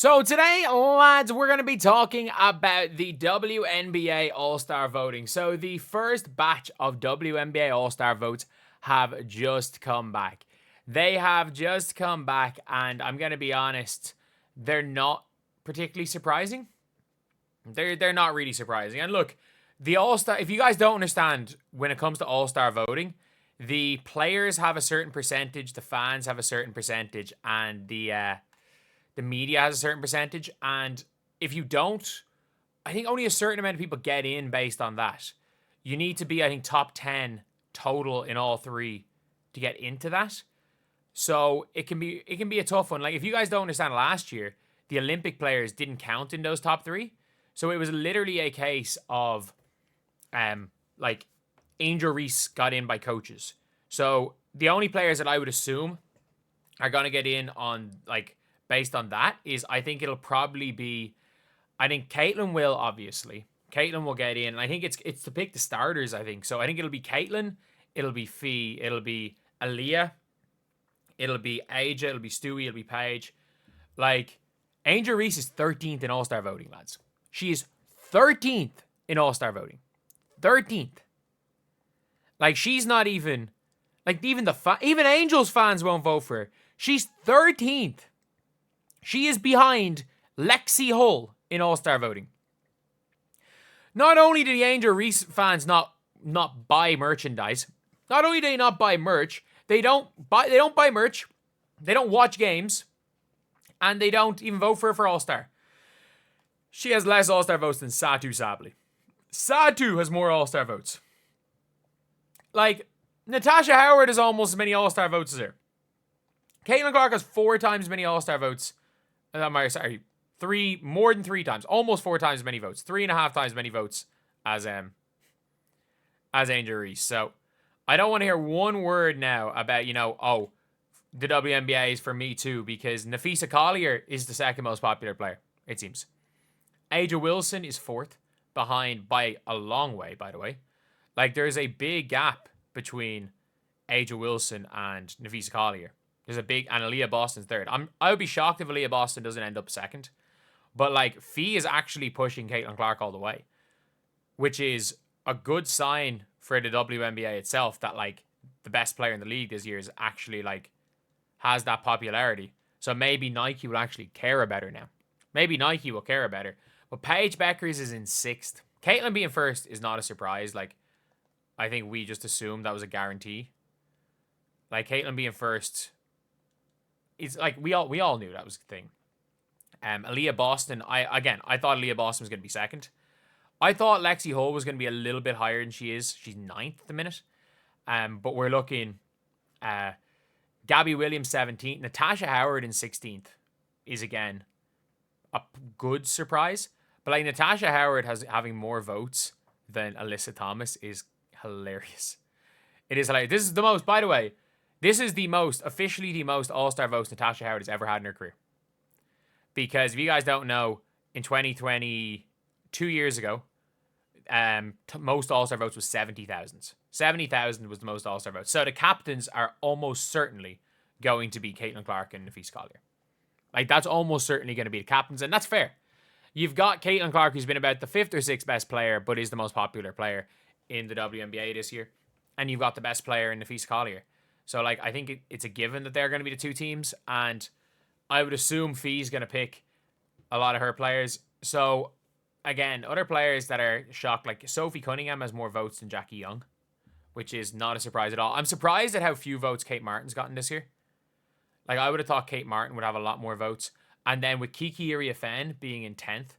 So today, lads, we're going to be talking about the WNBA All Star Voting. So the first batch of WNBA All Star votes have just come back. They have just come back, and I'm going to be honest, they're not particularly surprising. They're not really surprising. And look, the All Star, if you guys don't understand, when it comes to All Star voting, the players have a certain percentage, the fans have a certain percentage, and the media has a certain percentage, and if you don't, I think only a certain amount of people get in based on that. You need to be, I think, top 10 total in all three to get into that. So it can be a tough one. Like, if you guys don't understand, last year the Olympic players didn't count in those top three. So it was literally a case of like Angel Reese got in by coaches. So the only players that I would assume are gonna get in on, like, based on that is, I think it'll probably be, I think Caitlin will, obviously. Caitlin will get in. And I think it's to pick the starters, I think. So I think it'll be Caitlin, it'll be Fee, it'll be Aaliyah, it'll be Aja, it'll be Stewie, it'll be Paige. Like, Angel Reese is 13th in All-Star voting, lads. She is 13th in All-Star voting. 13th. Like, she's not even, like, even Angels fans won't vote for her. She's 13th. She is behind Lexi Hull in All-Star voting. Not only do the Angel Reese fans not buy merchandise, not only do they not buy merch, they don't buy merch, they don't watch games, and they don't even vote for her for All-Star. She has less All-Star votes than Satu Sabli. Satu has more All-Star votes. Like, Natasha Howard has almost as many All-Star votes as her. Caitlin Clark has 4 times as many All-Star votes. More than 3 times. Almost 4 times as many votes. 3.5 times as many votes as Angel Reese. So, I don't want to hear one word now about, the WNBA is for me too, because Napheesa Collier is the second most popular player, it seems. Aja Wilson is 4th, behind by a long way, by the way. Like, there's a big gap between Aja Wilson and Napheesa Collier. There's a big, and Aaliyah Boston's 3rd. I would be shocked if Aaliyah Boston doesn't end up 2nd. But, like, Fee is actually pushing Caitlin Clark all the way, which is a good sign for the WNBA itself, that, like, the best player in the league this year is actually, like, has that popularity. So maybe Nike will actually care about her now. Maybe Nike will care about her. But Paige Bueckers is in 6th. Caitlin being 1st is not a surprise. Like, I think we just assumed that was a guarantee. Like, Caitlin being 1st, it's like we all knew that was the thing. Aaliyah Boston, I thought Aaliyah Boston was going to be 2nd. I thought Lexi Hull was going to be a little bit higher than she is. She's 9th at the minute. But we're looking Gabby Williams 17th. Natasha Howard in 16th is, again, a good surprise. But, like, Natasha Howard having more votes than Alyssa Thomas is hilarious. It is hilarious. This is the most, by the way, officially the most All-Star votes Natasha Howard has ever had in her career. Because if you guys don't know, in 2020, 2 years ago, most All-Star votes was 70,000. 70,000 was the most All-Star votes. So the captains are almost certainly going to be Caitlin Clark and Napheesa Collier. Like, that's almost certainly going to be the captains, and that's fair. You've got Caitlin Clark, who's been about the 5th or 6th best player, but is the most popular player in the WNBA this year. And you've got the best player in Napheesa Collier. So, like, I think it's a given that they're going to be the 2 teams, and I would assume Fee's going to pick a lot of her players. So, again, other players that are shocked, like Sophie Cunningham has more votes than Jackie Young, which is not a surprise at all. I'm surprised at how few votes Kate Martin's gotten this year. Like, I would have thought Kate Martin would have a lot more votes. And then with Kiki Iriafen being in 10th,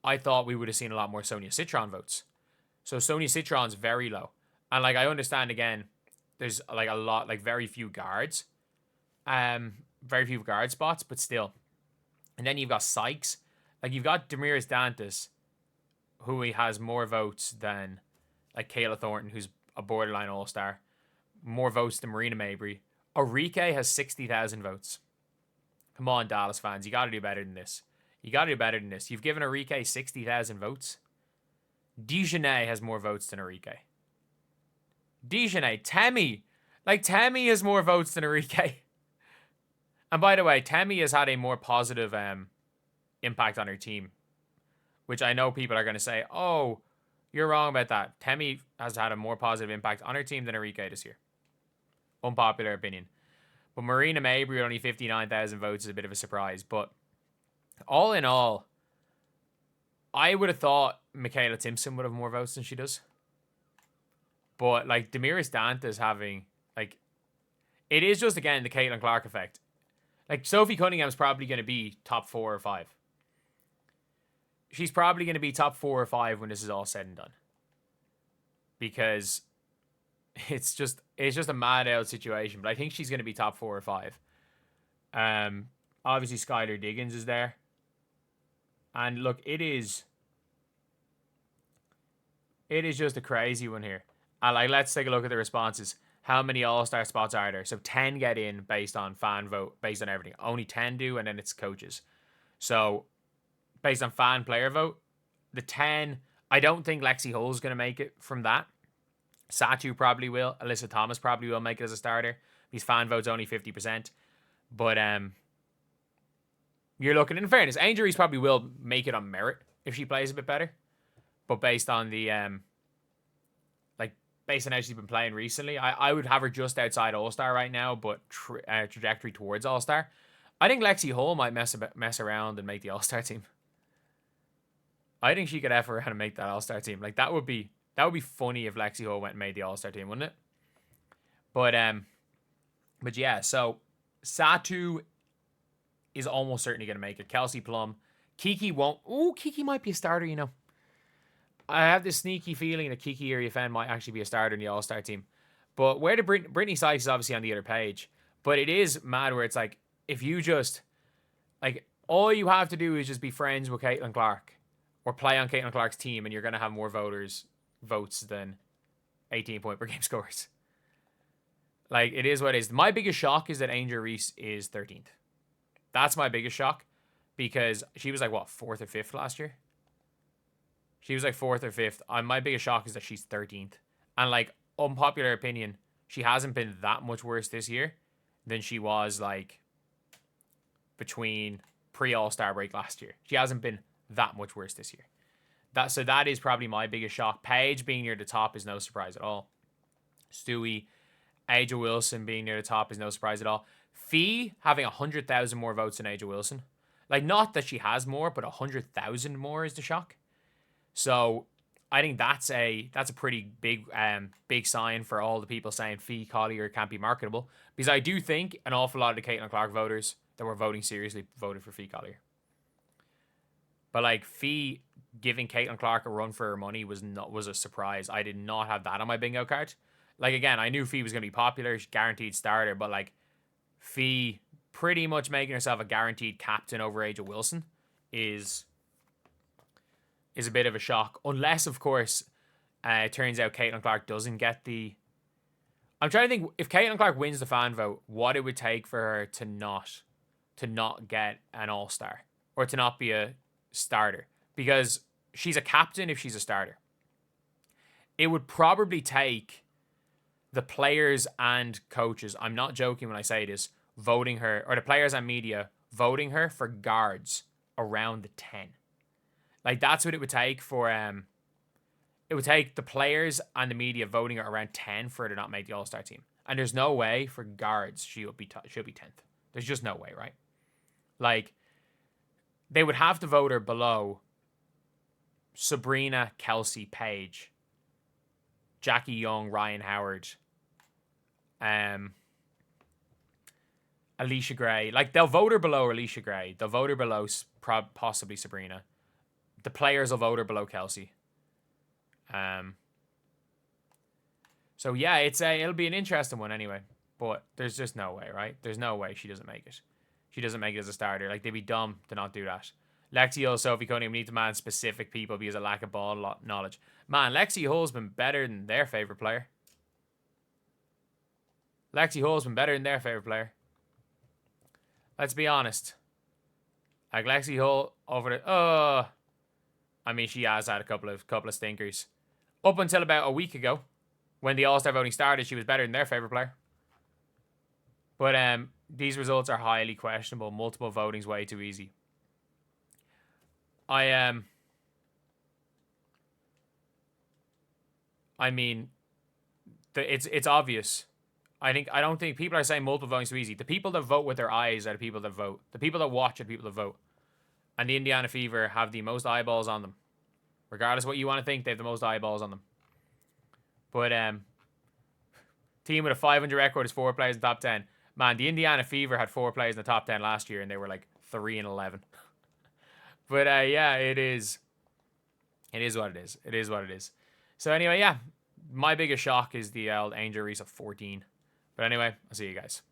I thought we would have seen a lot more Sonia Citron votes. So Sonia Citron's very low. And, like, I understand, again, there's, like, a lot, like, very few guards. Very few guard spots, but still. And then you've got Sykes. Like, you've got Damiris Dantas, who has more votes than, like, Kayla Thornton, who's a borderline All-Star. More votes than Marina Mabry. Orike has 60,000 votes. Come on, Dallas fans. You got to do better than this. You've given Orike 60,000 votes. Dijonay has more votes than Orike. Dijonay. Temi. Like, Temi has more votes than Orike. And by the way, Temi has had a more positive impact on her team, which I know people are going to say, oh, you're wrong about that. Temi has had a more positive impact on her team than Enrique this year. Unpopular opinion. But Marina Mabry with only 59,000 votes is a bit of a surprise. But all in all, I would have thought Michaela Timpson would have more votes than she does. But, like, Damiris Dantas having, like, it is just, again, the Caitlin Clark effect. Like, Sophie Cunningham's probably going to be top 4 or 5. She's probably going to be top 4 or 5 when this is all said and done. Because it's just a mad out situation. But I think she's going to be top 4 or 5. Obviously, Skylar Diggins is there. And, look, it is just a crazy one here. And, like, let's take a look at the responses. How many All-Star spots are there? So 10 get in based on fan vote, based on everything. Only 10 do, and then it's coaches. So based on fan player vote, the 10, I don't think Lexi Hull's going to make it from that. Satu probably will. Alyssa Thomas probably will make it as a starter. These fan votes only 50%. But you're looking, in fairness, Angel Reese probably will make it on merit if she plays a bit better. But based on the based on how she's been playing recently, I would have her just outside All-Star right now, but trajectory towards All-Star. I think Lexi Hull might mess around and make the All-Star team. I think she could F around and make that All-Star team. Like, that would be funny if Lexi Hull went and made the All-Star team, wouldn't it? But yeah, so Satu is almost certainly going to make it. Kelsey Plum. Kiki won't. Oh, Kiki might be a starter, you know. I have this sneaky feeling that Kiki Iriafen might actually be a starter in the All-Star team. But where the Brittany Sykes is obviously on the other page. But it is mad where it's like, if you just, like, all you have to do is just be friends with Caitlin Clark or play on Caitlin Clark's team and you're going to have more votes than 18 point per game scores. Like, it is what it is. My biggest shock is that Angel Reese is 13th. That's my biggest shock because she was like, what, 4th or 5th last year? She was like 4th or 5th. My biggest shock is that she's 13th. And, like, unpopular opinion, she hasn't been that much worse this year than she was, like, between pre-All-Star break last year. She hasn't been that much worse this year. So that is probably my biggest shock. Paige being near the top is no surprise at all. Stewie, Aja Wilson being near the top is no surprise at all. Fee having 100,000 more votes than Aja Wilson. Like, not that she has more, but 100,000 more is the shock. So I think that's a pretty big sign for all the people saying Fee Collier can't be marketable, because I do think an awful lot of the Caitlin Clark voters that were voting seriously voted for Fee Collier. But, like, Fee giving Caitlin Clark a run for her money was a surprise. I did not have that on my bingo card. Like, again, I knew Fee was going to be popular, guaranteed starter, but, like, Fee pretty much making herself a guaranteed captain over Aja Wilson is a bit of a shock. Unless, of course, it turns out Caitlin Clark doesn't get the... I'm trying to think, if Caitlin Clark wins the fan vote, what it would take for her to not get an All-Star. Or to not be a starter. Because she's a captain if she's a starter. It would probably take the players and coaches, I'm not joking when I say this, voting her, or the players and media voting her for guards around the 10. Like, that's what it would take for, it would take the players and the media voting her around 10 for her to not make the All-Star team. And there's no way for guards she'll be 10th. There's just no way, right? Like, they would have to vote her below Sabrina, Kelsey, Paige, Jackie Young, Ryan Howard, Alicia Gray. Like, they'll vote her below Alicia Gray. They'll vote her below possibly Sabrina. The players will vote her below Kelsey. So yeah, it'll be an interesting one anyway. But there's just no way, right? There's no way she doesn't make it. She doesn't make it as a starter. Like, they'd be dumb to not do that. Lexi Hull, Sophie Cunningham need to man specific people because of lack of ball knowledge. Man, Lexi Hull's been better than their favorite player. Lexi Hull's been better than their favorite player. Let's be honest. Like, Lexi Hull over the... I mean, she has had a couple of stinkers. Up until about a week ago, when the All-Star voting started, she was better than their favorite player. But these results are highly questionable. Multiple voting's way too easy. I I mean, it's obvious. I don't think people are saying multiple voting is too easy. The people that vote with their eyes are the people that vote. The people that watch are the people that vote. And the Indiana Fever have the most eyeballs on them. Regardless of what you want to think, they have the most eyeballs on them. But team with a 500 record is 4 players in the top 10. Man, the Indiana Fever had 4 players in the top 10 last year, and they were like 3-11. But yeah, it is. It is what it is. It is what it is. So anyway, yeah, my biggest shock is the Angel Reese of 14. But anyway, I'll see you guys.